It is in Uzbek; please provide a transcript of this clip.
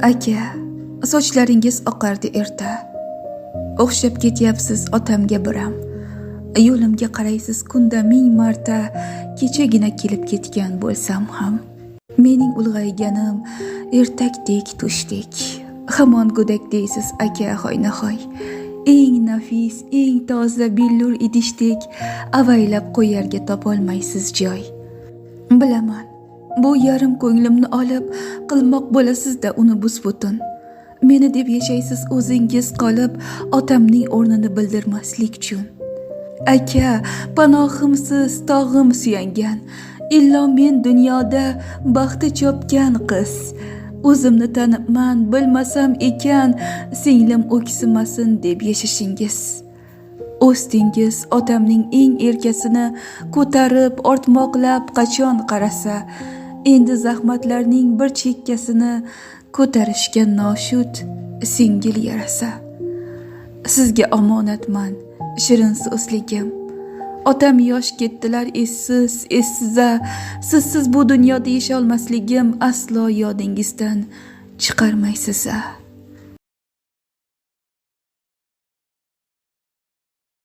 Aka, sochlaringiz oqardi erta. O'xshab ketyapsiz otamga biram. Yo'limga qaraysiz kunda 1000 marta, kechagina kelib ketgan bo'lsam ham. Mening ulg'ayganim ertakdek tushdek. Hamon go'dak deysiz aka hoynahoy. Eng nafis, eng toza billur idishdek avaylab qo'yarga topolmaysiz joy. Bilaman, bu yarim ko'nglimni olib qilmoq bo'lasiz-da uni bus-butun. Meni deb yashaysiz o'zingiz qolib, otamning o'rnini bildirmaslik uchun. Aka, panohimsiz, tog'im suyangan, illo men dunyoda baxti chopgan qiz. O'zimni tanibman, bilmasam ekan, singlim o'ksimasin deb yashashingiz. O'stingiz otamning eng erkasini ko'tarib, ortmoqlab qachon qarasa, endi zahmatlarning bir chekkasini ko'tarishga noshud singil yarasa. Sizga omonatman, shirin so'zligim. Otam yosh ketdilar essiz-a. Sizsiz bu dunyoda yasholmasligim aslo yodingizdan chiqarmaysiz-a.